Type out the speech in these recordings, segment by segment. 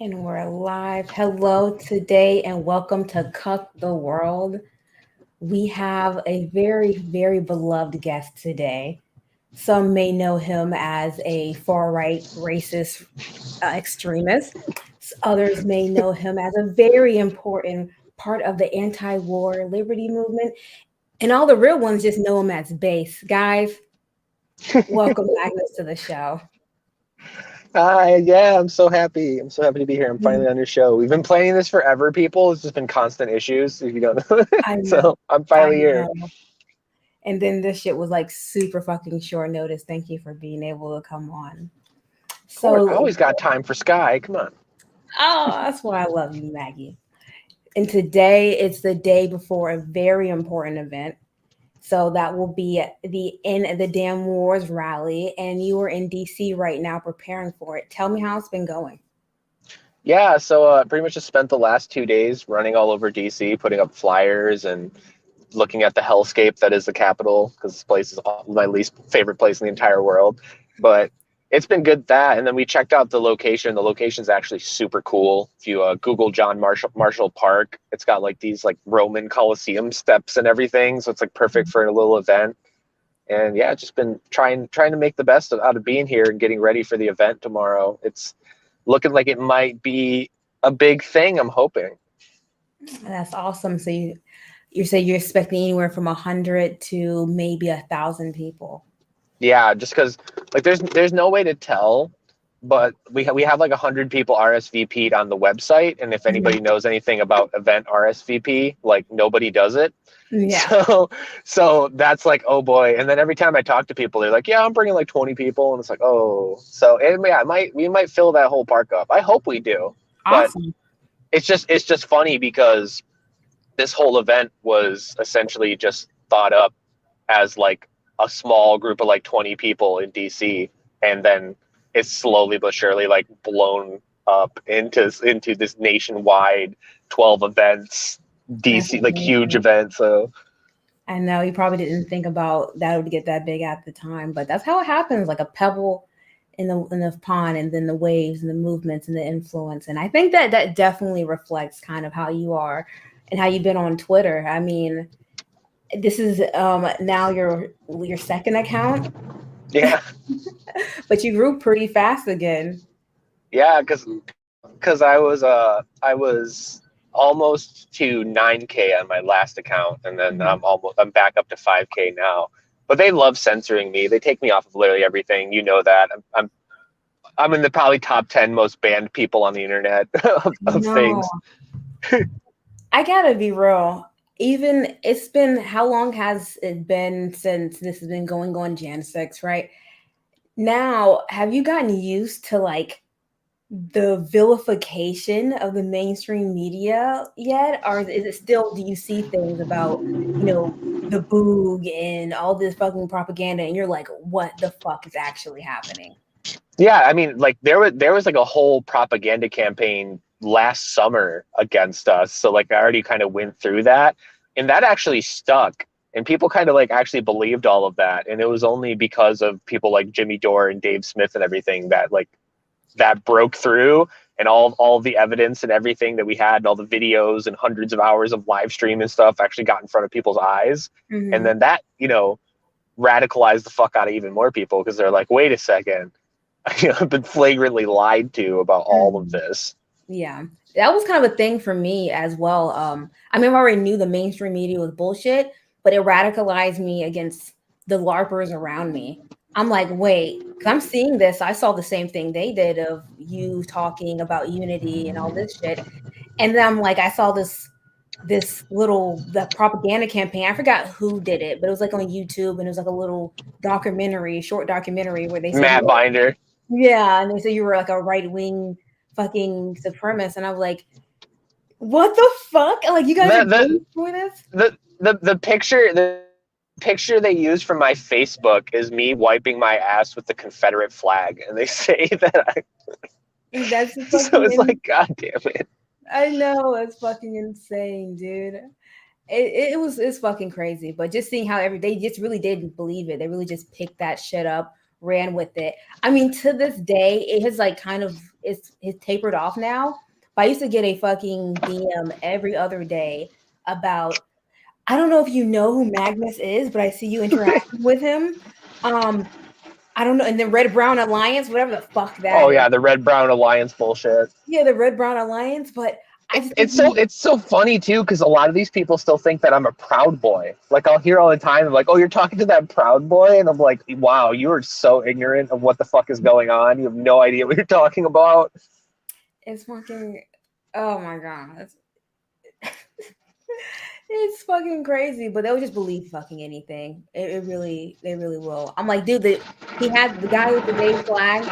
And we're live. Hello today and welcome to Cuck the World. We have a very, very beloved guest today. Some may know him as a far right racist extremist. Others may know him as a very important part of the anti war liberty movement. And all the real ones just know him as Base. Guys, welcome Magnus to the show. Hi, yeah, I'm so happy. I'm so happy to be here. I'm finally on your show. We've been planning this forever, people. It's just been constant issues, if you don't know. I know. So I'm I finally here. know. And then this shit was like super fucking short notice. Thank you for being able to come on. Of course, I So, always got time for Sky. Come on. oh, that's why I love you, Maggie. And today it's the day before a very important event. So that will be at the end of the Damn Wars rally, and you are in DC right now preparing for it. Tell me how it's been going. Yeah, so pretty much just spent the last 2 days running all over DC, putting up flyers and looking at the hellscape that is the Capitol, because this place is my least favorite place in the entire world. But it's been good that, and then we checked out the location. The location's actually super cool. If you Google John Marshall Park, it's got like these like Roman Colosseum steps and everything, so it's like perfect for a little event. And yeah, just been trying to make the best out of being here and getting ready for the event tomorrow. It's looking like it might be a big thing. I'm hoping. That's awesome. So you say you're expecting anywhere from 100 to maybe 1,000 people. Yeah, just because like there's no way to tell, but we have like 100 people RSVP'd on the website, and if Mhm. anybody knows anything about event RSVP, like nobody does it. Yeah. So that's like, oh boy. And then every time I talk to people, they're like, yeah, I'm bringing like 20 people, and it's like, oh, so yeah, we might fill that whole park up. I hope we do, but Awesome. it's just funny because this whole event was essentially just thought up as like a small group of like 20 people in DC, and then it's slowly but surely like blown up into this nationwide 12 events, That's DC, like huge amazing. event. So I know you probably didn't think about that would get that big at the time, but that's how it happens, like a pebble in the pond, and then the waves and the movements and the influence. And I think that that definitely reflects kind of how you are and how you've been on Twitter. I mean, this is now your second account, yeah, but you grew pretty fast again. yeah, because I was almost to 9K on my last account, and then Mhm. I'm back up to 5K now. But they love censoring me. They take me off of literally everything. You know that. I'm in the probably top 10 most banned people on the internet of No, things. I gotta be real. Even it's been how long has it been since this has been going on Jan 6, right? Now, have you gotten used to like the vilification of the mainstream media yet? Or is it still, do you see things about, the boog and all this fucking propaganda and you're like, what the fuck is actually happening? Yeah, I mean, like there was like a whole propaganda campaign last summer against us. So like I already kind of went through that, and that actually stuck. And people kind of like actually believed all of that. And it was only because of people like Jimmy Dore and Dave Smith and everything that like that broke through, and all the evidence and everything that we had and all the videos and hundreds of hours of live stream and stuff actually got in front of people's eyes. And Hmm. then that, radicalized the fuck out of even more people because they're like, wait a second, I've been flagrantly lied to about all of this. Yeah, that was kind of a thing for me as well. I mean, I already knew the mainstream media was bullshit, but it radicalized me against the LARPers around me. I'm like, wait, because I'm seeing this. I saw the same thing they did of you talking about unity and all this shit, and then I'm like, I saw this little the propaganda campaign. I forgot who did it, but it was like on YouTube, and it was like a little documentary, short documentary where they said you Matt were, Binder. yeah, and they said you were like a right wing fucking supremacist, and I was like, what the fuck? Like, you guys are The going for this? the picture they used from my Facebook is me wiping my ass with the Confederate flag, and they say that That's so fucking it's like, God damn it. I know it's fucking insane, dude. It's fucking crazy. But just seeing how they just really didn't believe it. They really just picked that shit up ran with it. I mean, to this day, it has like kind of it's tapered off now. But I used to get a fucking DM every other day about I don't know if you know who Magnus is, but I see you interacting with him. I don't know, and the Red Brown Alliance, whatever the fuck Oh that is. yeah, the Red Brown Alliance bullshit. Yeah, the Red Brown Alliance, but I just think It's so funny too because a lot of these people still think that I'm a Proud Boy. Like I'll hear all the time, like, "Oh, you're talking to that Proud Boy," and I'm like, "Wow, you are so ignorant of what the fuck is going on. You have no idea what you're talking about." it's fucking oh my god. It's fucking crazy, but they'll just believe fucking anything. It really, they really will. I'm like, dude, he had the guy with the gay flag.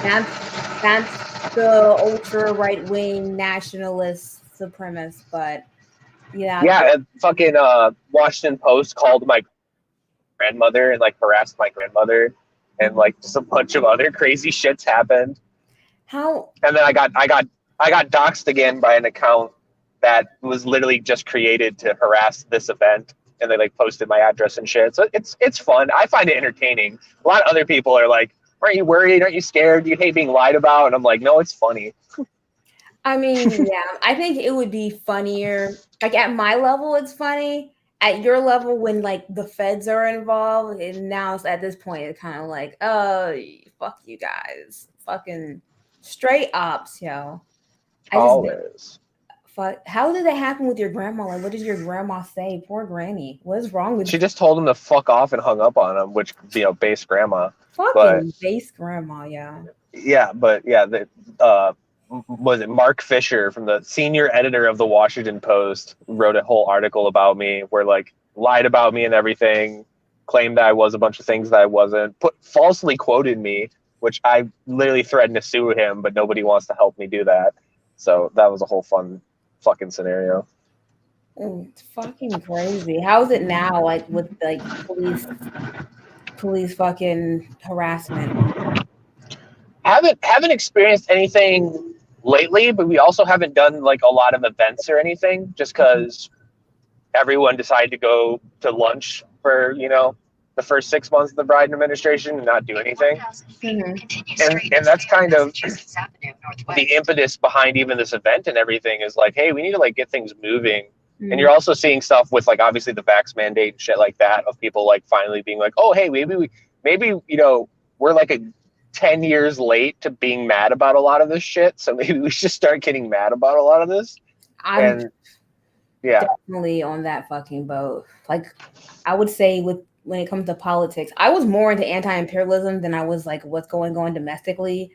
That's the ultra right wing nationalist supremacist. But yeah, Yeah, and fucking Washington Post called my grandmother and like harassed my grandmother, and like just a bunch of other crazy shits happened. how And then I got doxxed again by an account that was literally just created to harass this event, and they like posted my address and shit. So it's fun. I find it entertaining. A lot of other people are like, "Aren't you worried? Aren't you scared? Do you hate being lied about?" And I'm like, "No, it's funny." I mean, yeah, I think it would be funnier. Like at my level, it's funny. At your level, when like the feds are involved, and now it's at this point, it's kind of like, oh, fuck you guys, fucking straight ops, yo. I just Always. fuck. How did that happen with your grandma? Like, what did your grandma say? Poor granny. What is wrong with She just told him to fuck off and hung up on him, which base grandma. But fucking base grandma? Yeah. yeah, the was it Mark Fisher from the senior editor of the Washington Post wrote a whole article about me where like lied about me and everything, claimed that I was a bunch of things that I wasn't, falsely quoted me, which I literally threatened to sue him, but nobody wants to help me do that. So that was a whole fun fucking scenario. It's fucking crazy. How is it now? Like with like police fucking harassment. Haven't experienced anything lately, but we also haven't done like a lot of events or anything, just because everyone decided to go to lunch for the first 6 months of the Biden administration and not do anything. And that's kind of the impetus behind even this event and everything is like, hey, we need to like get things moving. And you're also seeing stuff with like obviously the vax mandate and shit like that of people like finally being like, oh, hey, maybe we're like 10 years late to being mad about a lot of this shit. So maybe we should start getting mad about a lot of this. I'm definitely on that fucking boat. Like I would say when it comes to politics, I was more into anti-imperialism than I was like what's going on domestically.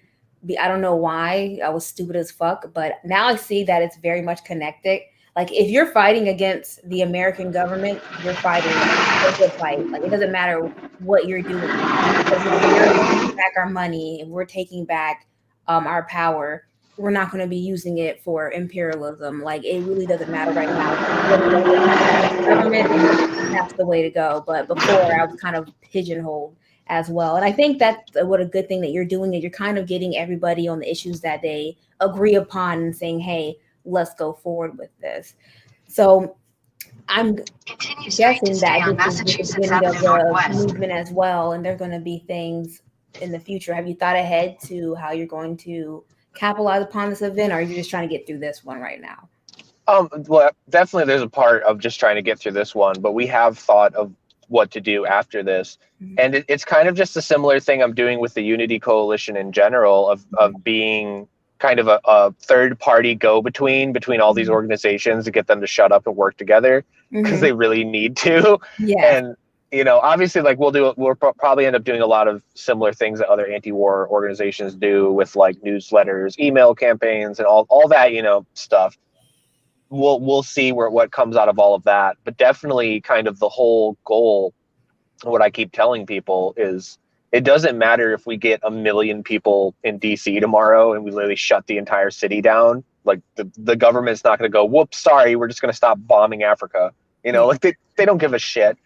I don't know why. I was stupid as fuck, but now I see that it's very much connected. Like if you're fighting against the American government, you're fighting a good fight. Like it doesn't matter what you're doing. Because if we're taking back our money, if we're taking back our power, we're not going to be using it for imperialism. Like it really doesn't matter right now. If you want to go against the government, that's the way to go. But before I was kind of pigeonholed as well. And I think that's what a good thing that you're doing is you're kind of getting everybody on the issues that they agree upon and saying, hey, let's go forward with this. So I'm guessing that this is just the beginning of the movement as well. And there are going to be things in the future. Have you thought ahead to how you're going to capitalize upon this event, or are you just trying to get through this one right now? Well, definitely there's a part of just trying to get through this one, but we have thought of what to do after this. And it's kind of just a similar thing I'm doing with the Unity Coalition in general of being kind of a third party go-between all these organizations to get them to shut up and work together because they really need to. Yeah. And, obviously like we'll probably end up doing a lot of similar things that other anti-war organizations do with like newsletters, email campaigns and all that, stuff. We'll see what comes out of all of that, but definitely kind of the whole goal, what I keep telling people is it doesn't matter if we get 1 million people in DC tomorrow and we literally shut the entire city down. Like the government's not going to go, whoops, sorry, we're just going to stop bombing Africa. Like they don't give a shit.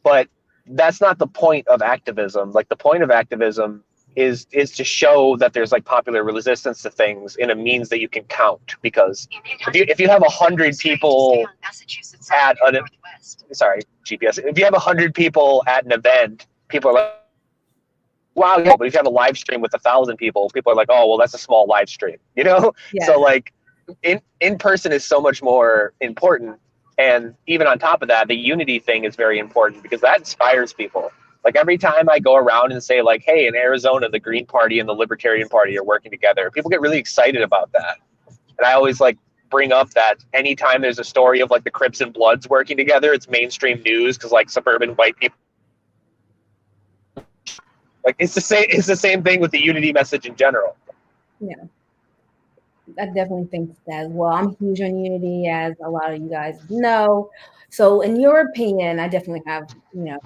But that's not the point of activism. Like the point of activism is to show that there's like popular resistance to things in a means that you can count. Because if you have 100 people at GPS, if you have 100 people at an event, people are wow, yeah, but if you have a live stream with 1,000 people, people are like, oh, well, that's a small live stream, you know? So Yes. like in person is so much more important. And even on top of that, the unity thing is very important because that inspires people. Like every time I go around and say like, hey, in Arizona, the Green Party and the Libertarian Party are working together, people get really excited about that. And I always like bring up that anytime there's a story of like the Crips and Bloods working together, it's mainstream news because like suburban white people. Like it's the same. It's the same thing with the unity message in general. Yeah. I definitely think that as well. I'm huge on unity, as a lot of you guys know. So, in your opinion, I definitely have,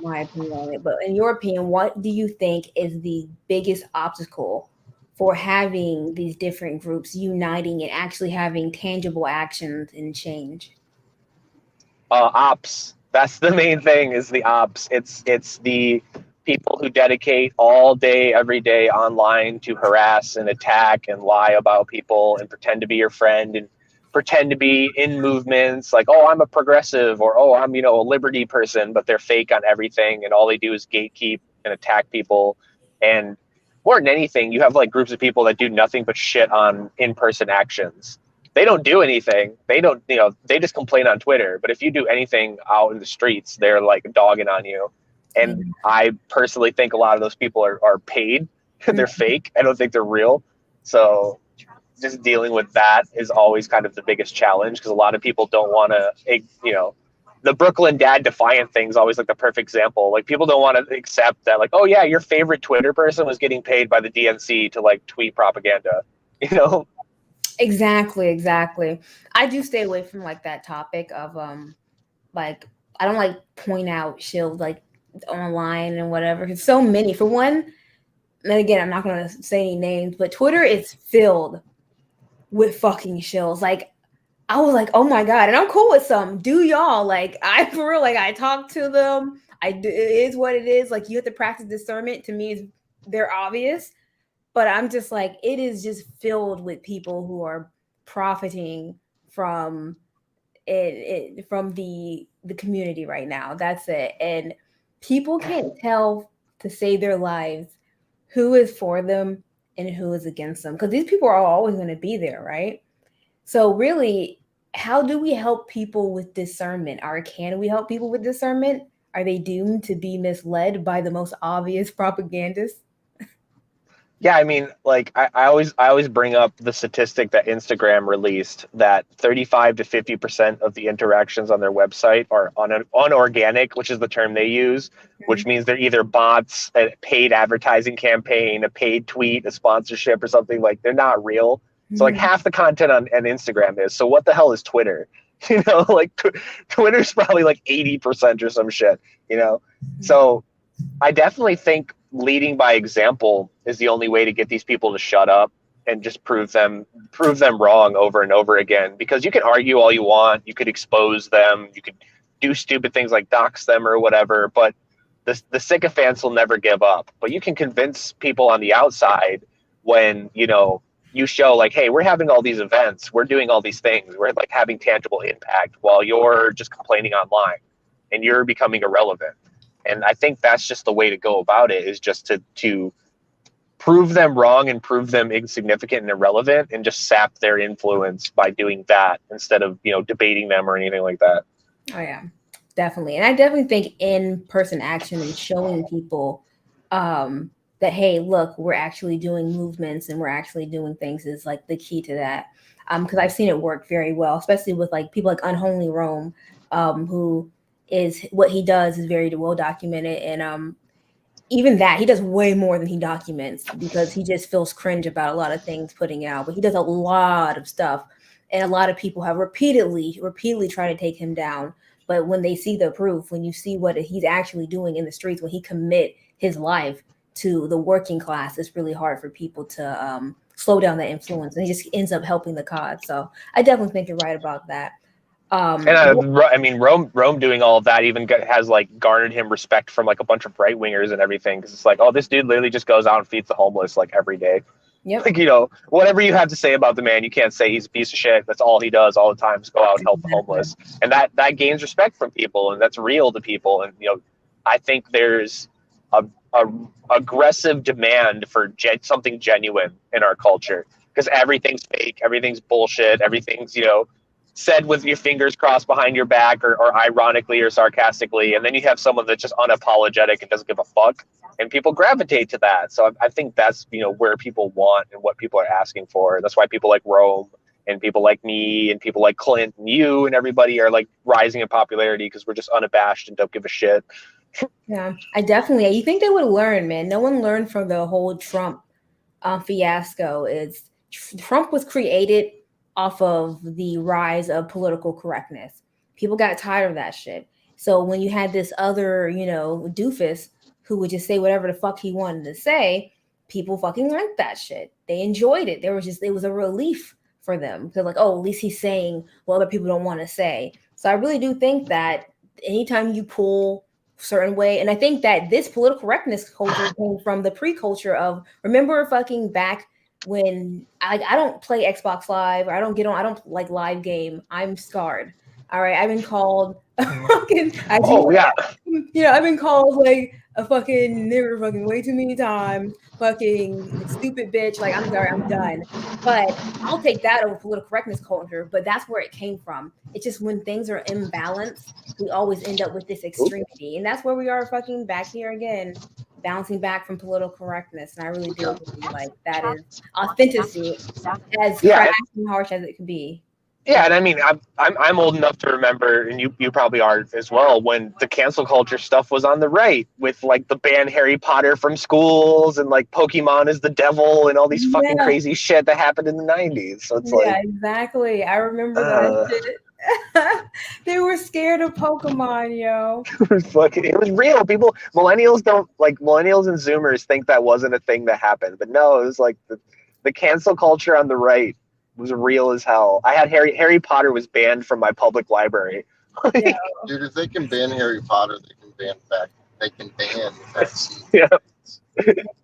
my opinion on it. But in your opinion, what do you think is the biggest obstacle for having these different groups uniting and actually having tangible actions and change? Ops. That's the main thing. Is the ops. It's the people who dedicate all day, every day online to harass and attack and lie about people and pretend to be your friend and pretend to be in movements like, oh, I'm a progressive or oh, I'm a liberty person, but they're fake on everything and all they do is gatekeep and attack people. And more than anything, you have like groups of people that do nothing but shit on in-person actions. They don't do anything. They don't, they just complain on Twitter. But if you do anything out in the streets, they're like dogging on you. And I personally think a lot of those people are paid. They're fake. I don't think they're real. So just dealing with that is always kind of the biggest challenge because a lot of people don't want to, the Brooklyn dad defiant thing is always like the perfect example. Like people don't want to accept that, like, oh yeah, your favorite Twitter person was getting paid by the DNC to like tweet propaganda, Exactly. I do stay away from like that topic of like I don't like point out shills like online and whatever. It's so many. For one, and again, I'm not gonna say any names, but Twitter is filled with fucking shills. Like I was like, oh my god, and I'm cool with some. Do y'all like I for real? Like I talk to them. It is what it is. Like you have to practice discernment. To me, they're obvious, but I'm just like it is just filled with people who are profiting from from the community right now. That's it, and people can't tell to save their lives who is for them and who is against them because these people are always going to be there, right? So really, how do we help people with discernment? Or can we help people with discernment? Are they doomed to be misled by the most obvious propagandists? Yeah, I mean, like I always bring up the statistic that Instagram released that 35 to 50% of the interactions on their website are unorganic, which is the term they use, which means they're either bots, a paid advertising campaign, a paid tweet, a sponsorship, or something like they're not real. So like half the content on Instagram is. So what the hell is Twitter? Like Twitter's probably like 80% or some shit. So I definitely think leading by example is the only way to get these people to shut up and just prove them wrong over and over again. Because you can argue all you want, you could expose them, you could do stupid things like dox them or whatever, but the sycophants will never give up. But you can convince people on the outside when you show like, hey, we're having all these events, we're doing all these things, we're like having tangible impact while you're just complaining online and you're becoming irrelevant. And I think that's just the way to go about it, is just to prove them wrong and prove them insignificant and irrelevant and just sap their influence by doing that instead of, debating them or anything like that. Oh yeah, definitely. And I definitely think in-person action and showing people that, hey, look, we're actually doing movements and we're actually doing things is like the key to that. Because I've seen it work very well, especially with like people like Unholy Rome, who is what he does is very well documented. And even that he does way more than he documents because he just feels cringe about a lot of things putting out, but he does a lot of stuff. And a lot of people have repeatedly tried to take him down. But when they see the proof, when you see what he's actually doing in the streets, when he commit his life to the working class, it's really hard for people to slow down that influence. And he just ends up helping the cause. So I definitely think you're right about that. And I mean, Rome doing all of that even has like garnered him respect from like a bunch of right wingers and everything, because it's like, oh, this dude literally just goes out and feeds the homeless like every day. Yep. Like, whatever you have to say about the man, you can't say he's a piece of shit. That's all he does all the time, is go out and help the homeless, and that gains respect from people, and that's real to people. And I think there's a aggressive demand for something genuine in our culture, because everything's fake, everything's bullshit, everything's said with your fingers crossed behind your back, or ironically or sarcastically, and then you have someone that's just unapologetic and doesn't give a fuck, and people gravitate to that. So I think that's where people want and what people are asking for. That's why people like Rome and people like me and people like Clint and you and everybody are like rising in popularity, because we're just unabashed and don't give a shit. Yeah, you think they would learn, man. No one learned from the whole Trump fiasco. Trump was created off of the rise of political correctness. People got tired of that shit. So when you had this other, doofus who would just say whatever the fuck he wanted to say, people fucking liked that shit. They enjoyed it. It was a relief for them. They're like, oh, at least he's saying what other people don't want to say. So I really do think that anytime you pull certain way, and I think that this political correctness culture came from the pre-culture of, remember fucking back when I don't play Xbox Live, or I don't like live game. I'm scarred. All right, I've been called fucking. I've been called like a fucking nigger fucking way too many times. Fucking stupid bitch. Like, I'm sorry, I'm done. But I'll take that over political correctness culture. But that's where it came from. It's just when things are imbalanced, we always end up with this extremity, and that's where we are fucking back here again, bouncing back from political correctness. And I really do believe like that is authenticity, as crass and harsh as it can be. Yeah, and I mean, I'm old enough to remember, and you probably are as well, when the cancel culture stuff was on the right, with like the ban Harry Potter from schools and like Pokemon is the devil and all these fucking crazy shit that happened in the 90s. So it's like, exactly. I remember that shit. They were scared of Pokemon, yo. It was real. Millennials and Zoomers think that wasn't a thing that happened, but no, it was like the cancel culture on the right was real as hell. I had Harry Potter was banned from my public library. Dude, if they can ban Harry Potter, they can ban vaccines. Yeah.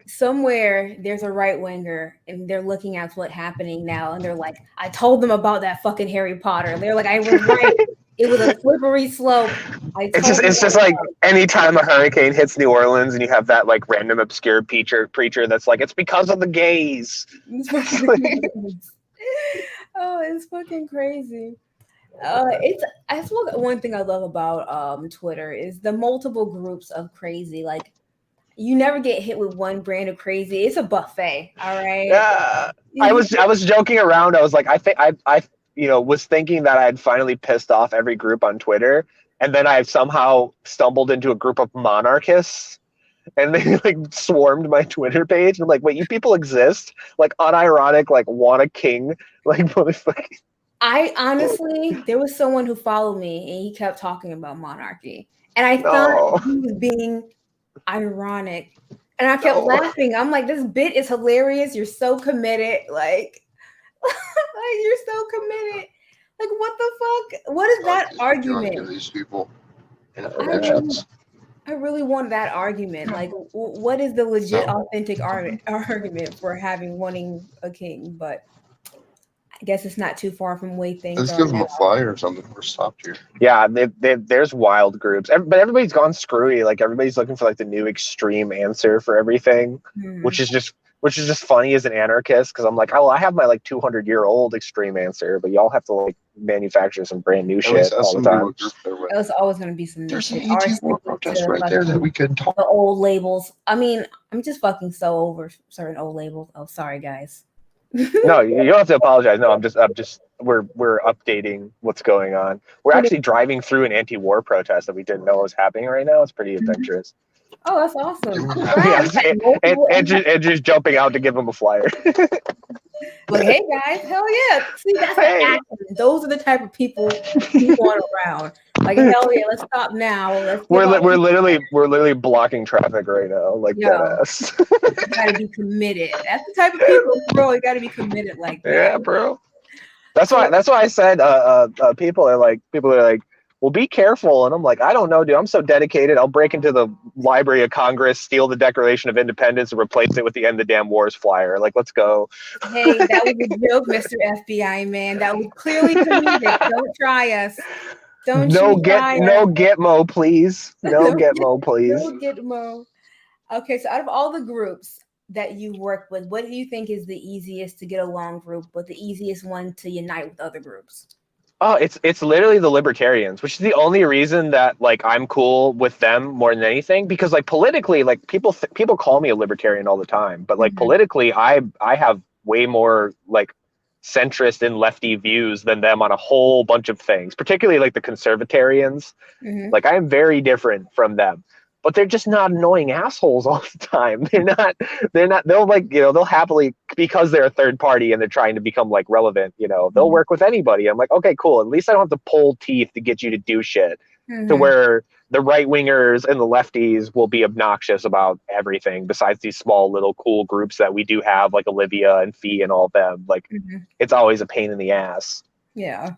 Somewhere there's a right winger and they're looking at what's happening now, and they're like, I told them about that fucking Harry Potter. And they're like, I was right. It was a slippery slope. It's just like anytime a hurricane hits New Orleans and you have that like random obscure preacher that's like, it's because of the gays. Oh, it's fucking crazy. That's one thing I love about Twitter is the multiple groups of crazy. Like, you never get hit with one brand of crazy. It's a buffet. All right. Yeah. I was joking around. I was like, I was thinking that I had finally pissed off every group on Twitter, and then I somehow stumbled into a group of monarchists, and they like swarmed my Twitter page. And I'm like, wait, you people exist? Like, unironic, like, want a king, like, motherfucker. I honestly, there was someone who followed me and he kept talking about monarchy, and I thought he was being ironic, and I kept laughing. I'm like, this bit is hilarious. You're so committed, like you're so committed. Like, what the fuck? What is that argument? These people. I really want that argument. Like, what is the legit, authentic argument for wanting a king? But I guess it's not too far from way things. Let's give them a flyer or something. We're stopped here. Yeah, there's wild groups, but everybody's gone screwy. Like, everybody's looking for like the new extreme answer for everything, which is just funny as an anarchist, because I'm like, oh, I have my like 200-year-old extreme answer, but y'all have to like manufacture some brand new shit all the time. There's always going to be some new shit. There's more protests right there that we could talk. The old labels. I mean, I'm just fucking so over certain old labels. Oh, sorry, guys. No, you don't have to apologize. No, I'm just we're updating what's going on. We're actually driving through an anti-war protest that we didn't know was happening right now. It's pretty adventurous. Oh, that's awesome. And just jumping out to give them a flyer. Like, hey guys, hell yeah. See, that's the action. Those are the type of people you want around. Like, hell yeah, let's stop now. We're literally blocking traffic right now. Like, deadass. You gotta be committed. That's the type of people, bro. You gotta be committed like that. Yeah, bro. That's why I said people are like, well, be careful. And I'm like, I don't know, dude. I'm so dedicated. I'll break into the Library of Congress, steal the Declaration of Independence, and replace it with the End the Damn Wars flyer. Like, let's go. Hey, that was a joke, Mr. FBI, man. That was clearly comedic. Don't try us. No Gitmo, please. No Gitmo, please. No Gitmo. Okay, so out of all the groups that you work with, what do you think is the easiest to get along group, but the easiest one to unite with other groups? Oh, it's literally the libertarians, which is the only reason that like I'm cool with them more than anything. Because like politically, like people call me a libertarian all the time, but like Mhm. politically, I have way more like centrist and lefty views than them on a whole bunch of things, particularly like the conservatarians. Mhm. Like I am very different from them, but they're just not annoying assholes all the time. They're not, they'll like, they'll happily, because they're a third party and they're trying to become like relevant, they'll Mhm. work with anybody. I'm like, okay, cool. At least I don't have to pull teeth to get you to do shit to Mhm. where the right wingers and the lefties will be obnoxious about everything besides these small little cool groups that we do have, like Olivia and Fee and all of them. Like Mhm. it's always a pain in the ass. Yeah.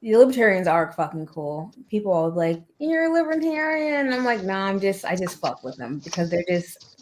The libertarians are fucking cool. People are like, "You're a libertarian." I'm like, "Nah, I just fuck with them because they're just."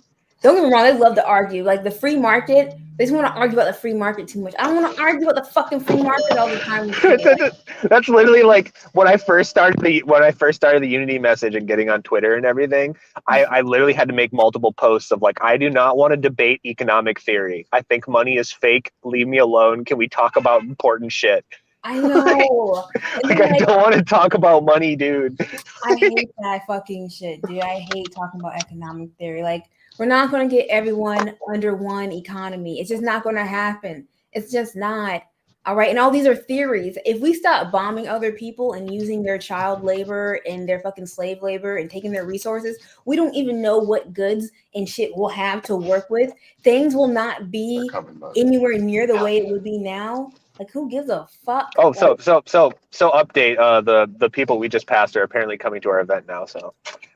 Don't get me wrong, they love to argue. Like the free market, they just want to argue about the free market too much. I don't want to argue about the fucking free market all the time with you. Like, That's literally like when I first started the Unity message and getting on Twitter and everything. I literally had to make multiple posts of like, I do not want to debate economic theory. I think money is fake. Leave me alone. Can we talk about important shit? I like, know. And like then I like don't want to talk about money, dude. I hate that fucking shit, dude. I hate talking about economic theory. Like, we're not going to get everyone under one economy. It's just not going to happen. It's just not. All right. And all these are theories. If we stop bombing other people and using their child labor and their fucking slave labor and taking their resources, we don't even know what goods and shit we'll have to work with. Things will not be anywhere near the way it would be now. Like, who gives a fuck? Oh, Like, so update. The people we just passed are apparently coming to our event now. So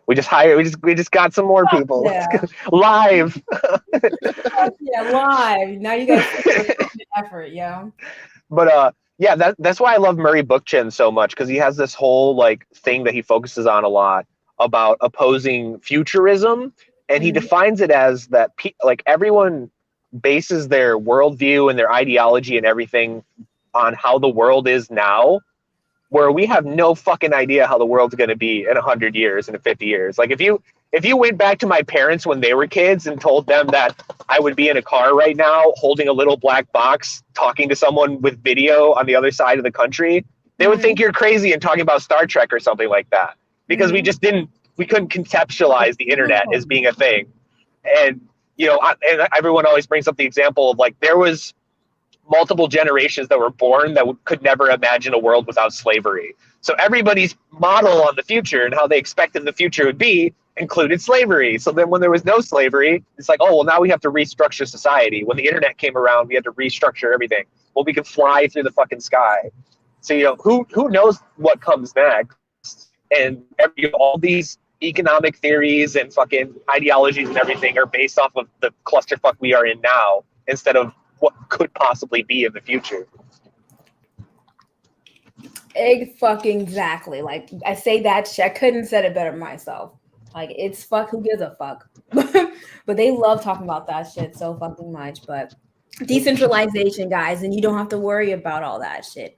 we just hired. We just got some more fuck people yeah. live. Fuck yeah, live. Now you guys see the recruitment effort, yo. But yeah, that's why I love Murray Bookchin so much, because he has this whole like thing that he focuses on a lot about opposing futurism, and he Mhm. defines it as that like everyone bases their worldview and their ideology and everything on how the world is now, where we have no fucking idea how the world's going to be in 100 years and in 50 years. Like if you went back to my parents when they were kids and told them that I would be in a car right now holding a little black box talking to someone with video on the other side of the country, they would think Mhm. you're crazy and talking about Star Trek or something like that, because Mhm. we couldn't conceptualize the internet as being a thing. And and everyone always brings up the example of like there was multiple generations that were born that could never imagine a world without slavery. So everybody's model on the future and how they expected the future would be included slavery. So then when there was no slavery, it's like, oh, well, now we have to restructure society. When the internet came around, we had to restructure everything. Well, we can fly through the fucking sky. So, who knows what comes next? And all these economic theories and fucking ideologies and everything are based off of the clusterfuck we are in now instead of what could possibly be in the future. Egg fucking exactly. Like I say that shit. I couldn't said it better myself. Like it's fuck. Who gives a fuck? But they love talking about that shit so fucking much. But decentralization, guys, and you don't have to worry about all that shit.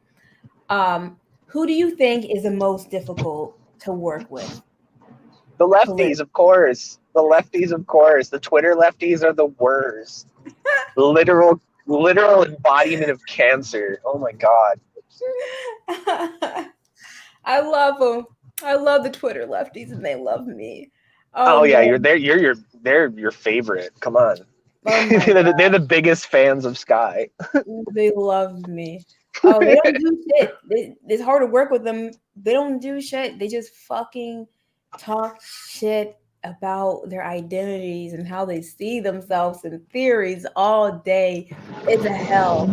Who do you think is the most difficult to work with? The Politically. lefties, of course. The lefties, of course. The Twitter lefties are the worst. Literal embodiment of cancer. Oh my god. I love them. I love the Twitter lefties, and they love me. Oh Oh yeah, man. they're your favorite. Come on. Oh my They're the biggest fans of Sky. They love me. Oh, they don't do shit. It's hard to work with them. They don't do shit. They just fucking talk shit about their identities and how they see themselves and theories all day. It's a hell.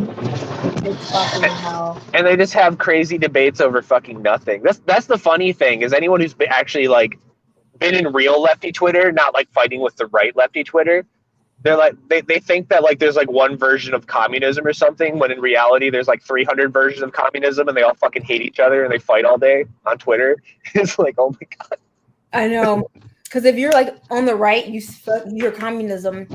It's fucking hell. And they just have crazy debates over fucking nothing. That's the funny thing, is anyone who's actually like been in real lefty Twitter, not like fighting with the right lefty Twitter, they're like they think that like there's like one version of communism or something, when in reality there's like 300 versions of communism and they all fucking hate each other and they fight all day on Twitter. It's like, oh my god. I know. Because if you're like on the right, you're communism,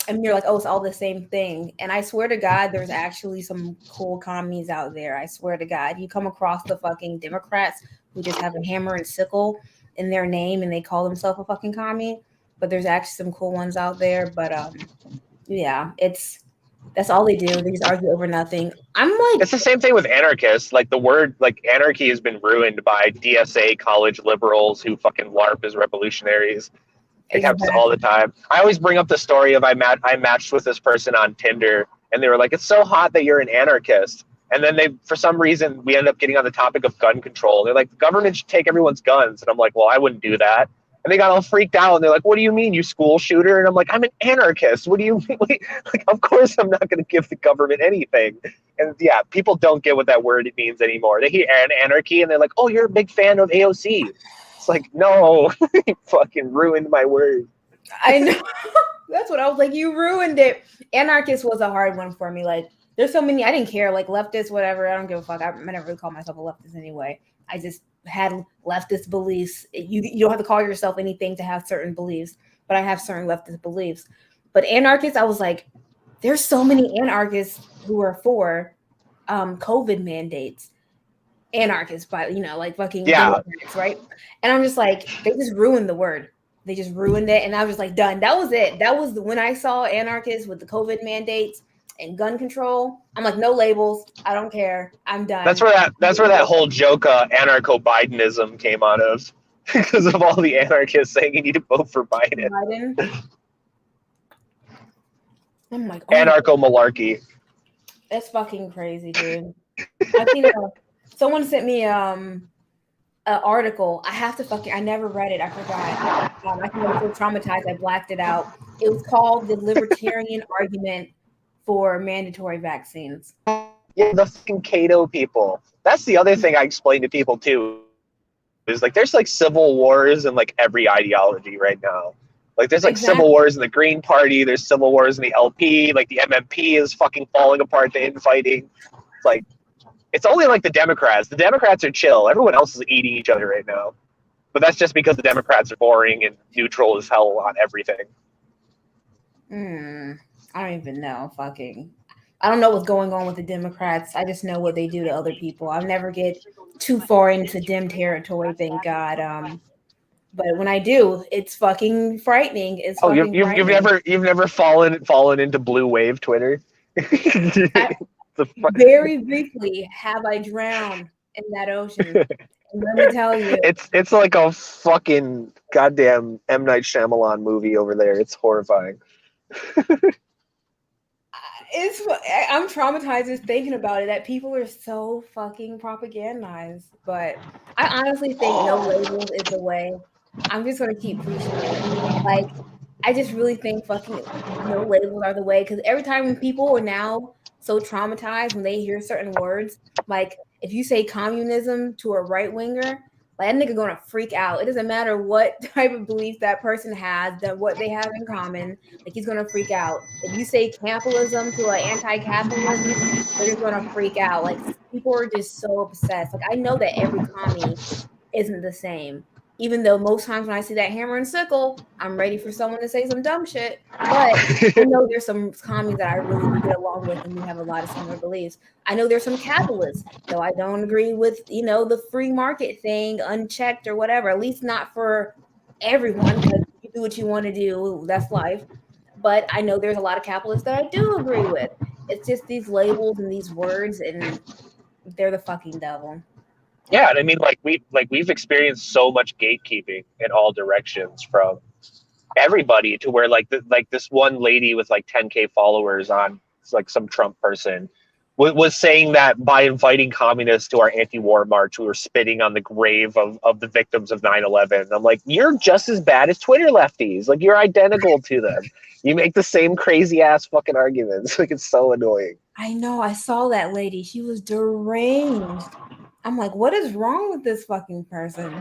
and you're like, oh, it's all the same thing. And I swear to God, there's actually some cool commies out there. I swear to God, you come across the fucking Democrats who just have a hammer and sickle in their name and they call themselves a fucking commie. but there's actually some cool ones out there. But yeah, that's all they do. They just argue over nothing. I'm like, It's the same thing with anarchists. Like the word, like anarchy has been ruined by DSA college liberals who fucking LARP as revolutionaries. It happens all the exactly. time. I always bring up the story of I matched with this person on Tinder, and they were like, "It's so hot that you're an anarchist." And then they, for some reason, we end up getting on the topic of gun control. They're like, "The government should take everyone's guns," and I'm like, "Well, I wouldn't do that." And they got all freaked out, and they're like, "What do you mean, you school shooter?" And I'm like, "I'm an anarchist. What do you mean?" Like, of course, I'm not going to give the government anything. And yeah, people don't get what that word means anymore. They hear anarchy, and they're like, "Oh, you're a big fan of AOC." It's like, no, you fucking ruined my word. I know. That's what I was like. You ruined it. Anarchist was a hard one for me. Like, there's so many. I didn't care. Like leftist, whatever. I don't give a fuck. I never really call myself a leftist anyway. I just had leftist beliefs. You don't have to call yourself anything to have certain beliefs, but I have certain leftist beliefs. But anarchists, I was like, there's so many anarchists who are for COVID mandates. Anarchists, but like fucking Yeah, Democrats, right? And I'm just like, they just ruined the word. They just ruined it, and I was like, done. That was it. That was when I saw anarchists with the COVID mandates and gun control. I'm like, no labels. I don't care. I'm done. that's where that whole joke anarcho Bidenism came out of, because of all the anarchists saying you need to vote for Biden. I'm like, oh, Anarcho malarkey. that's fucking crazy, dude. I seen someone sent me an article. I never read it. I forgot. I think I was so traumatized. I blacked it out. It was called The Libertarian Argument for Mandatory Vaccines. Yeah, the fucking Cato people. That's the other thing I explain to people too. Is like there's like civil wars in like every ideology right now. Like there's like Exactly. civil wars in the Green Party. There's civil wars in the LP. Like the MMP is fucking falling apart. The infighting. It's like it's only like the Democrats. The Democrats are chill. Everyone else is eating each other right now. But that's just because the Democrats are boring and neutral as hell on everything. I don't even know. I don't know what's going on with the Democrats. I just know what they do to other people. I'll never get too far into Dem territory, thank God. But when I do, it's fucking frightening. It's fucking frightening. You've never fallen into blue wave Twitter. Very briefly have I drowned in that ocean. And let me tell you, it's like a fucking goddamn M. Night Shyamalan movie over there. It's horrifying. I'm traumatized just thinking about it, that people are so fucking propagandized. But I honestly think no labels is the way. I'm just gonna keep preaching it. Like, I just really think fucking no labels are the way, because every time people are now so traumatized when they hear certain words, like if you say communism to a right winger, like that nigga gonna freak out. It doesn't matter what type of belief that person has, that what they have in common, like he's gonna freak out. If you say capitalism to an anti-capitalist, they're just gonna freak out. Like people are just so obsessed. Like I know that every commie isn't the same. Even though most times when I see that hammer and sickle, I'm ready for someone to say some dumb shit. But I know there's some commies that I really do get along with, and we have a lot of similar beliefs. I know there's some capitalists, though I don't agree with, the free market thing, unchecked or whatever, at least not for everyone, because you do what you want to do. That's life. But I know there's a lot of capitalists that I do agree with. It's just these labels and these words, and they're the fucking devil. Yeah, and I mean, we've experienced so much gatekeeping in all directions from everybody to where like this one lady with like 10K followers on like some Trump person was saying that by inviting communists to our anti-war march, we were spitting on the grave of the victims of 9/11. I'm like, you're just as bad as Twitter lefties. Like you're identical to them. You make the same crazy ass fucking arguments. Like it's so annoying. I know. I saw that lady. She was deranged. I'm like, what is wrong with this fucking person?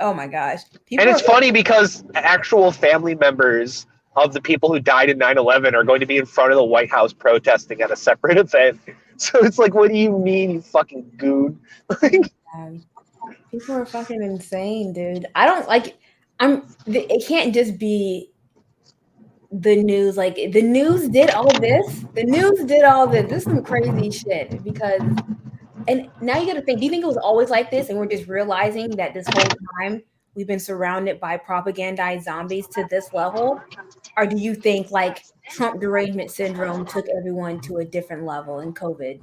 Oh my gosh. And it's funny because actual family members of the people who died in 9/11 are going to be in front of the White House protesting at a separate event. So it's like, what do you mean, you fucking goon? People are fucking insane, dude. I don't like. It can't just be the news. Like the news did all this. The news did all this. This is some crazy shit and now you got to think, do you think it was always like this and we're just realizing that this whole time we've been surrounded by propagandized zombies to this level? Or do you think like Trump derangement syndrome took everyone to a different level in COVID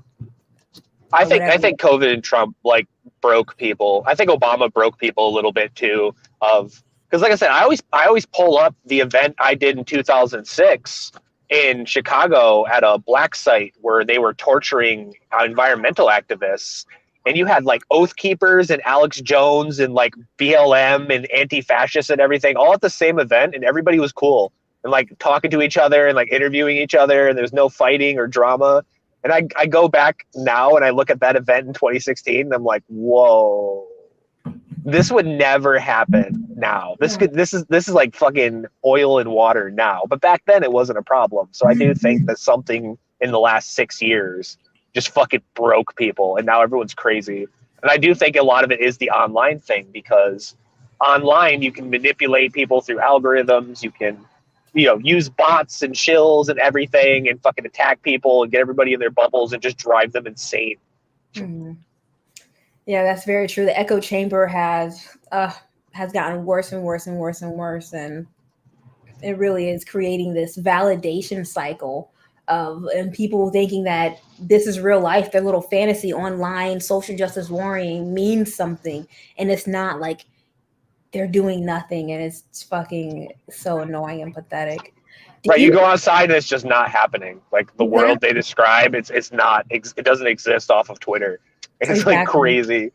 I or think whatever? I think COVID and Trump like broke people. I think Obama broke people a little bit too. Of because like I said, I always pull up the event I did in 2006 in Chicago at a black site where they were torturing environmental activists, and you had like Oath Keepers and Alex Jones and like BLM and anti-fascists and everything all at the same event, and everybody was cool and like talking to each other and like interviewing each other, and there's no fighting or drama. And I go back now and I look at that event in 2016 and I'm like, whoa, this would never happen now. This is like fucking oil and water now. But back then it wasn't a problem. So I do think that something in the last 6 years just fucking broke people and now everyone's crazy. And I do think a lot of it is the online thing because online you can manipulate people through algorithms. You can use bots and shills and everything and fucking attack people and get everybody in their bubbles and just drive them insane. Mm-hmm. Yeah, that's very true. The echo chamber has gotten worse and worse and worse and worse, and it really is creating this validation cycle and people thinking that this is real life. Their little fantasy online social justice warring means something, and it's not. Like they're doing nothing, and it's fucking so annoying and pathetic. Right, you go outside and it's just not happening. Like the world they describe, it's not. It doesn't exist off of Twitter. It's like crazy.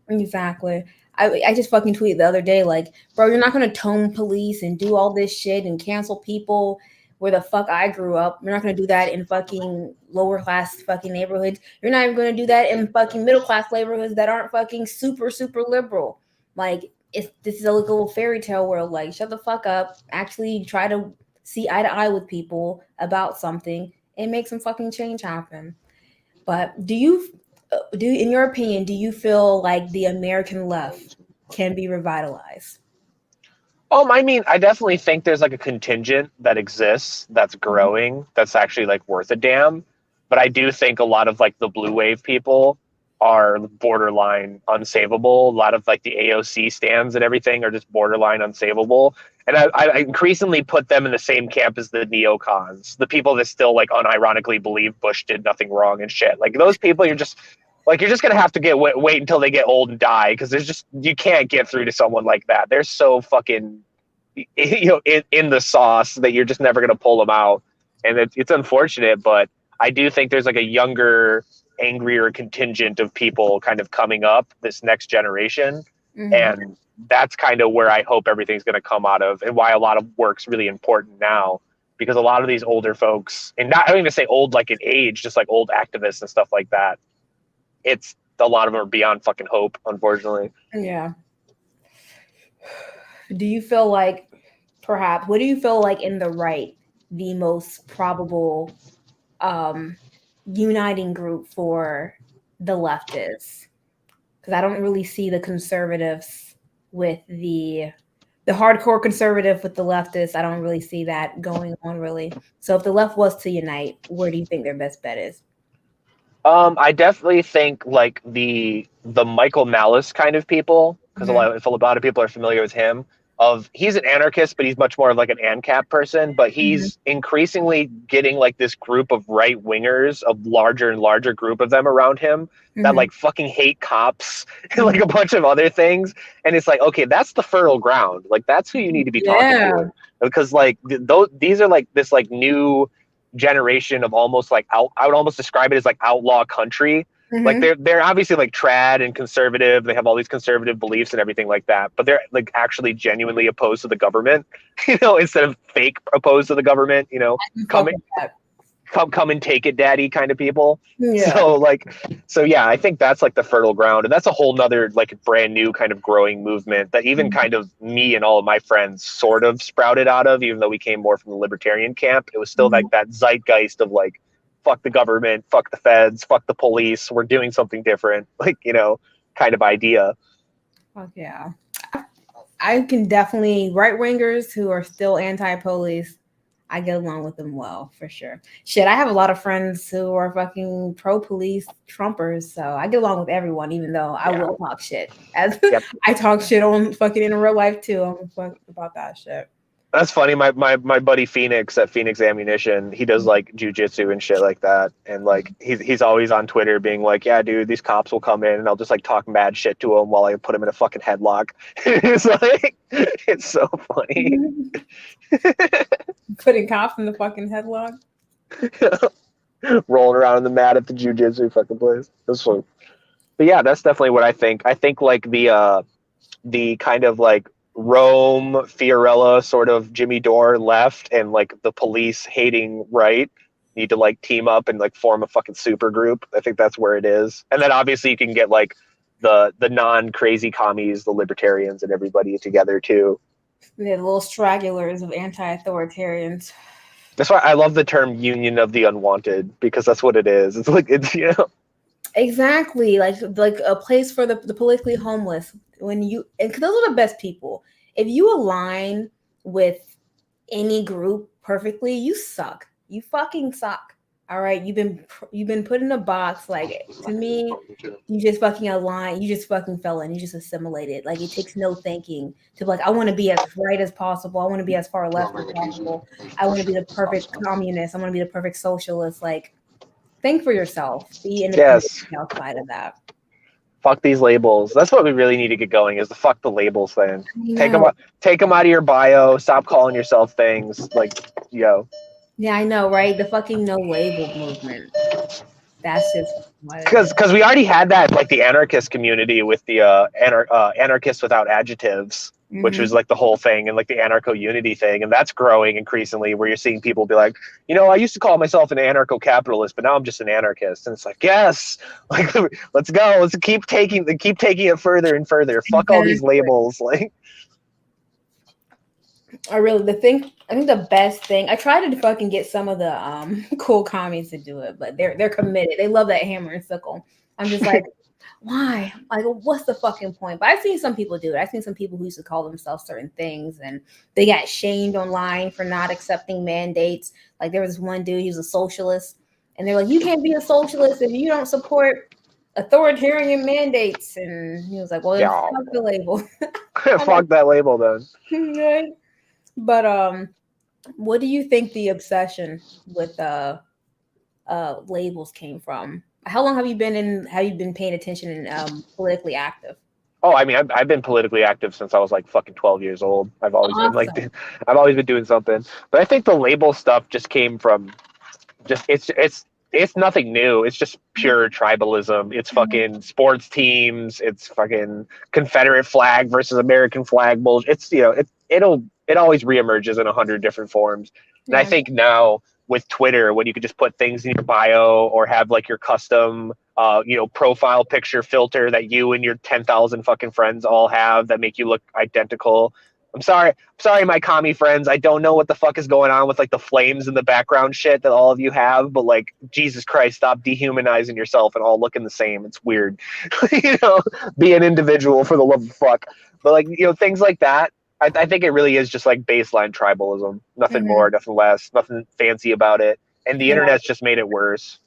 Exactly. I just fucking tweeted the other day, like, bro, you're not gonna tone police and do all this shit and cancel people where the fuck I grew up. You're not gonna do that in fucking lower class fucking neighborhoods. You're not even gonna do that in fucking middle class neighborhoods that aren't fucking super, super liberal. Like, this is a little fairy tale world. Like, shut the fuck up. Actually try to see eye to eye with people about something and make some fucking change happen. But in your opinion, do you feel like the American left can be revitalized? I mean, I definitely think there's like a contingent that exists that's growing that's actually like worth a damn. But I do think a lot of like the blue wave people are borderline unsavable. A lot of like the AOC stands and everything are just borderline unsavable. And I increasingly put them in the same camp as the neocons, the people that still like unironically believe Bush did nothing wrong and shit. Like those people, you're just gonna have to wait until they get old and die because you can't get through to someone like that. They're so fucking in the sauce that you're just never gonna pull them out, and it's unfortunate. But I do think there's like a younger, angrier contingent of people kind of coming up this next generation, and that's kind of where I hope everything's going to come out of, and why a lot of work's really important now, because a lot of these older folks, and I don't even say old like in age, just like old activists and stuff like that, it's a lot of them are beyond fucking hope, unfortunately. Yeah. Do you feel like what do you feel like in the right, the most probable uniting group for the leftists? Because I don't really see the conservatives with the hardcore conservative with the leftists. I don't really see that going on really. So if the left was to unite, where do you think their best bet is? I definitely think like the Michael Malice kind of people, because a lot of people are familiar with him. He's an anarchist, but he's much more of like an ANCAP person. But he's increasingly getting like this group of right wingers, a larger and larger group of them around him that like fucking hate cops and like a bunch of other things. And it's like, okay, that's the fertile ground. Like that's who you need to be talking to, because like these are like this like new generation of almost like I would almost describe it as like outlaw country. Like they're obviously like trad and conservative. They have all these conservative beliefs and everything like that, but they're like actually genuinely opposed to the government, instead of fake opposed to the government, come and take it, daddy kind of people. Yeah. So yeah, I think that's like the fertile ground, and that's a whole nother like brand new kind of growing movement that even kind of me and all of my friends sort of sprouted out of, even though we came more from the libertarian camp. It was still like that zeitgeist of like, fuck the government, fuck the feds, fuck the police, we're doing something different, like, kind of idea. Fuck yeah. I can definitely, right-wingers who are still anti-police, I get along with them well, for sure. Shit, I have a lot of friends who are fucking pro-police Trumpers, so I get along with everyone, even though I will talk shit. As Yep. I talk shit on fucking in real life too. I'm fuck about that shit. That's funny. My buddy Phoenix at Phoenix Ammunition, he does like jujitsu and shit like that. And like he's always on Twitter being like, yeah, dude, these cops will come in and I'll just like talk mad shit to him while I put him in a fucking headlock. It's like, it's so funny. Putting cops in the fucking headlock. Rolling around in the mat at the jujitsu fucking place. That's fun. But yeah, that's definitely what I think. I think like the kind of like Rome, Fiorella, sort of Jimmy Dore left, and like the police hating right need to like team up and like form a fucking super group. I think that's where it is. And then obviously you can get like the non crazy commies, the libertarians, and everybody together too. They're the little stragglers of anti-authoritarians. That's why I love the term "union of the unwanted" because that's what it is. It's like it's Exactly, like a place for the politically homeless. When you and 'cause those are the best people. If you align with any group perfectly, you suck. You fucking suck. All right, you've been put in a box. Like to me, you just fucking align. You just fucking fell in. You just assimilated. Like it takes no thinking to be like, I want to be as right as possible. I want to be as far left as possible. I want to be the perfect communist. I want to be the perfect socialist. Like, think for yourself. Be independent outside of that. Fuck these labels. That's what we really need to get going. Is the fuck the labels thing. Take them out of your bio. Stop calling yourself things. Like, yo. Yeah, I know, right? The fucking no label movement. That's just because we already had that, like the anarchist community with the anarchists without adjectives, which was like the whole thing, and like the anarcho unity thing, and that's growing increasingly where you're seeing people be like, you know, I used to call myself an anarcho capitalist, but now I'm just an anarchist, and it's like, yes, like let's go, let's keep taking it further and further. Fuck all these labels, like. I think the best thing, I tried to fucking get some of the cool commies to do it, but they're committed. They love that hammer and sickle. I'm just like, why? Like, what's the fucking point? But I've seen some people do it. I've seen some people who used to call themselves certain things, and they got shamed online for not accepting mandates. Like there was this one dude, he was a socialist, and they're like, you can't be a socialist if you don't support authoritarian mandates. And he was like, well, fuck the label. Fuck that label then. Right? But what do you think the obsession with labels came from? How long have you been paying attention and politically active? Oh, I mean, I've been politically active since I was like fucking 12 years old. I've always been doing something. But I think the label stuff just came from it's nothing new. It's just pure tribalism. It's fucking sports teams. It's fucking Confederate flag versus American flag bullshit. It's it always reemerges in 100 different forms. And I think now with Twitter, when you could just put things in your bio or have like your custom, profile picture filter that you and your 10,000 fucking friends all have that make you look identical. I'm sorry, my commie friends. I don't know what the fuck is going on with like the flames in the background shit that all of you have, but like, Jesus Christ, stop dehumanizing yourself and all looking the same. It's weird. Be an individual for the love of fuck. But like, things like that. I think it really is just like baseline tribalism. Nothing more, nothing less, nothing fancy about it. And the internet's just made it worse.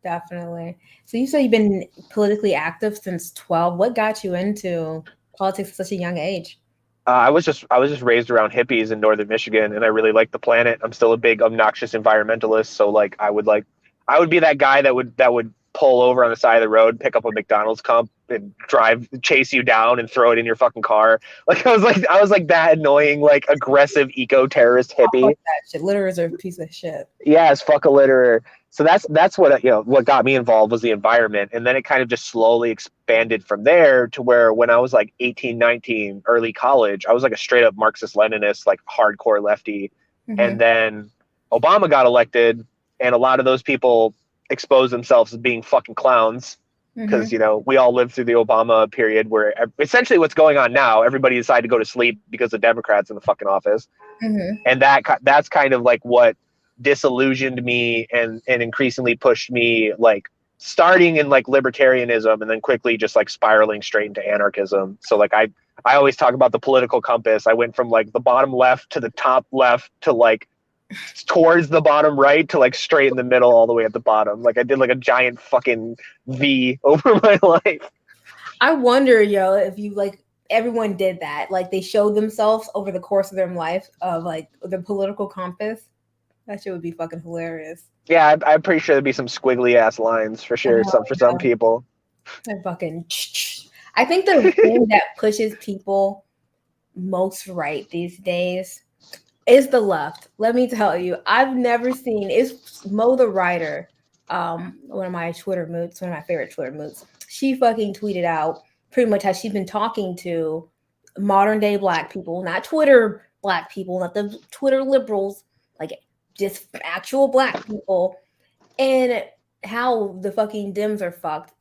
Definitely. So you say you've been politically active since 12. What got you into politics at such a young age? I was just raised around hippies in northern Michigan, and I really like the planet. I'm still a big obnoxious environmentalist, so like I would be that guy that would pull over on the side of the road, pick up a McDonald's cup, and chase you down and throw it in your fucking car. Like I was like that annoying, like aggressive eco-terrorist hippie. Fuck that shit. Litterers are a piece of shit. Yes, fuck a litterer. So that's what what got me involved was the environment, and then it kind of just slowly expanded from there to where when I was like 18, 19, early college, I was like a straight up Marxist-Leninist, like hardcore lefty. And then Obama got elected, and a lot of those people exposed themselves as being fucking clowns because we all lived through the Obama period where essentially what's going on now, everybody decided to go to sleep because the Democrats in the fucking office. And that's kind of like what disillusioned me and increasingly pushed me like starting in like libertarianism and then quickly just like spiraling straight into anarchism. So like I always talk about the political compass. I went from like the bottom left to the top left to like towards the bottom right to like straight in the middle all the way at the bottom. Like I did like a giant fucking V over my life. I wonder, yo, if you like everyone did that. Like they showed themselves over the course of their life of like the political compass. That shit would be fucking hilarious. Yeah, I'm pretty sure there'd be some squiggly ass lines for sure. For some people. They're fucking. I think the thing that pushes people most right these days is the left. Let me tell you, I've never seen. It's Mo the writer. One of my favorite Twitter moods. She fucking tweeted out pretty much how she's been talking to modern day Black people, not Twitter Black people, not the Twitter liberals, like just actual Black people, and how the fucking Dems are fucked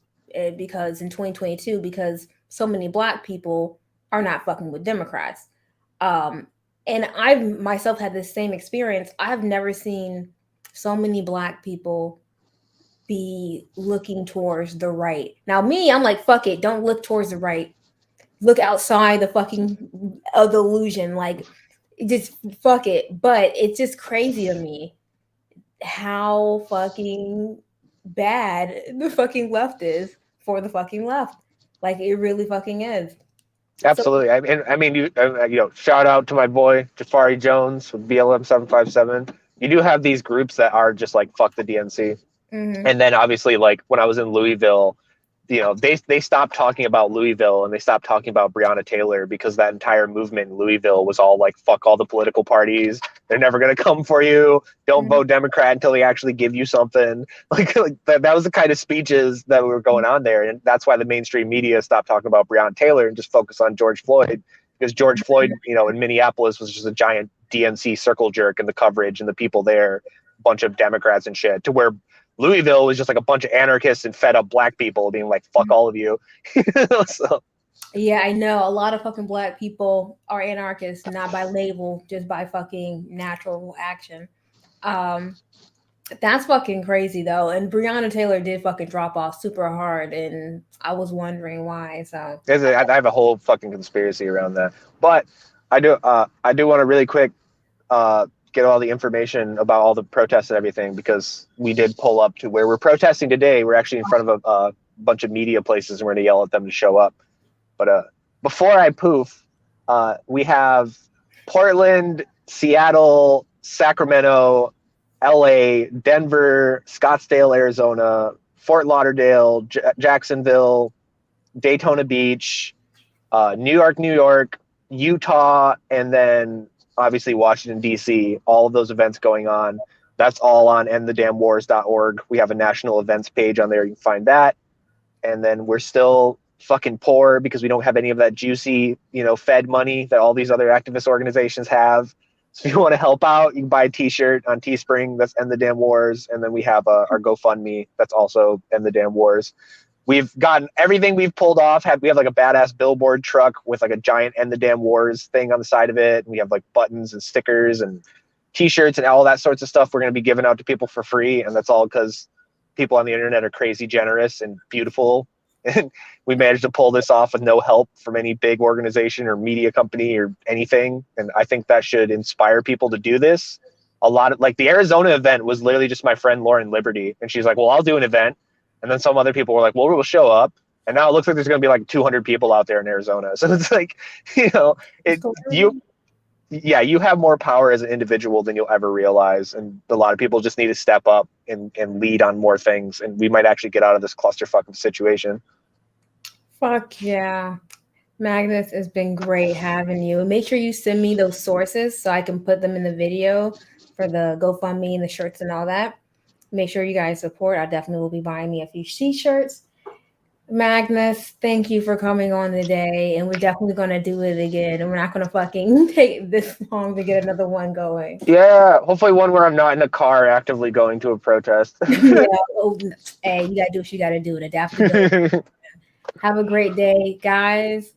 because in 2022, because so many Black people are not fucking with Democrats. And I've myself had this same experience. I have never seen so many Black people be looking towards the right. Now, me, I'm like, fuck it, don't look towards the right. Look outside the fucking of the illusion. Like, just fuck it. But it's just crazy to me how fucking bad the fucking left is for the fucking left. Like, it really fucking is. Absolutely. So, I mean, you know, shout out to my boy Jafari Jones with BLM 757. You do have these groups that are just like fuck the DNC, and then obviously, like when I was in Louisville, you know, they stopped talking about Louisville and they stopped talking about Breonna Taylor because that entire movement in Louisville was all like, fuck all the political parties. They're never going to come for you. Don't vote Democrat until they actually give you something. Like that was the kind of speeches that were going on there. And that's why the mainstream media stopped talking about Breonna Taylor and just focus on George Floyd, because George Floyd, you know, in Minneapolis was just a giant DNC circle jerk in the coverage and the people there, a bunch of Democrats and shit, to where Louisville was just like a bunch of anarchists and fed up Black people being like, fuck all of you. So. Yeah, I know. A lot of fucking Black people are anarchists, not by label, just by fucking natural action. That's fucking crazy though. And Breonna Taylor did fucking drop off super hard, and I was wondering why. So I have a whole fucking conspiracy around that. But I do want to really quick get all the information about all the protests and everything, because we did pull up to where we're protesting today. We're actually in front of a bunch of media places, and we're going to yell at them to show up. But before I poof, we have Portland, Seattle, Sacramento, LA, Denver, Scottsdale, Arizona, Fort Lauderdale, Jacksonville, Daytona Beach, New York, Utah, and then obviously Washington, D.C., all of those events going on. That's all on endthedamnwars.org. We have a national events page on there. You can find that. And then we're still fucking poor because we don't have any of that juicy, you know, Fed money that all these other activist organizations have. So if you want to help out, you can buy a t-shirt on Teespring. That's End the Damn Wars. And then we have our GoFundMe. That's also End the Damn Wars. We've gotten everything we've pulled off. We have like a badass billboard truck with like a giant End the Damn Wars thing on the side of it. And we have like buttons and stickers and t-shirts and all that sorts of stuff we're going to be giving out to people for free. And that's all because people on the internet are crazy generous and beautiful. And we managed to pull this off with no help from any big organization or media company or anything. And I think that should inspire people to do this. A lot of like the Arizona event was literally just my friend Lauren Liberty. And she's like, well, I'll do an event. And then some other people were like, well, we'll show up. And now it looks like there's going to be like 200 people out there in Arizona. So it's like, you know, you have more power as an individual than you'll ever realize. And a lot of people just need to step up and lead on more things. And we might actually get out of this clusterfuck of situation. Fuck yeah. Magnus, it's been great having you. Make sure you send me those sources so I can put them in the video for the GoFundMe and the shirts and all that. Make sure you guys support. I definitely will be buying me a few t-shirts. Magnus, thank you for coming on today. And we're definitely going to do it again. And we're not going to fucking take this long to get another one going. Yeah, hopefully one where I'm not in a car actively going to a protest. Yeah. Oh, hey, you got to do what you got to do. To definitely have a great day, guys.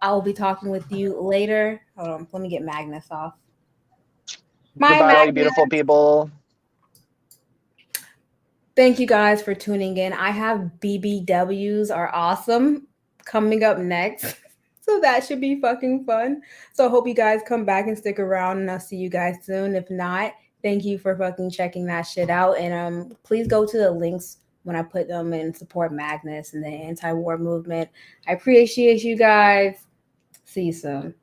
I will be talking with you later. Hold on. Let me get Magnus off. Goodbye, all you beautiful people. Thank you guys for tuning in. I have BBWs are awesome coming up next. So that should be fucking fun. So I hope you guys come back and stick around, and I'll see you guys soon. If not, thank you for fucking checking that shit out. And please go to the links when I put them and support Magnus and the anti-war movement. I appreciate you guys. See you soon.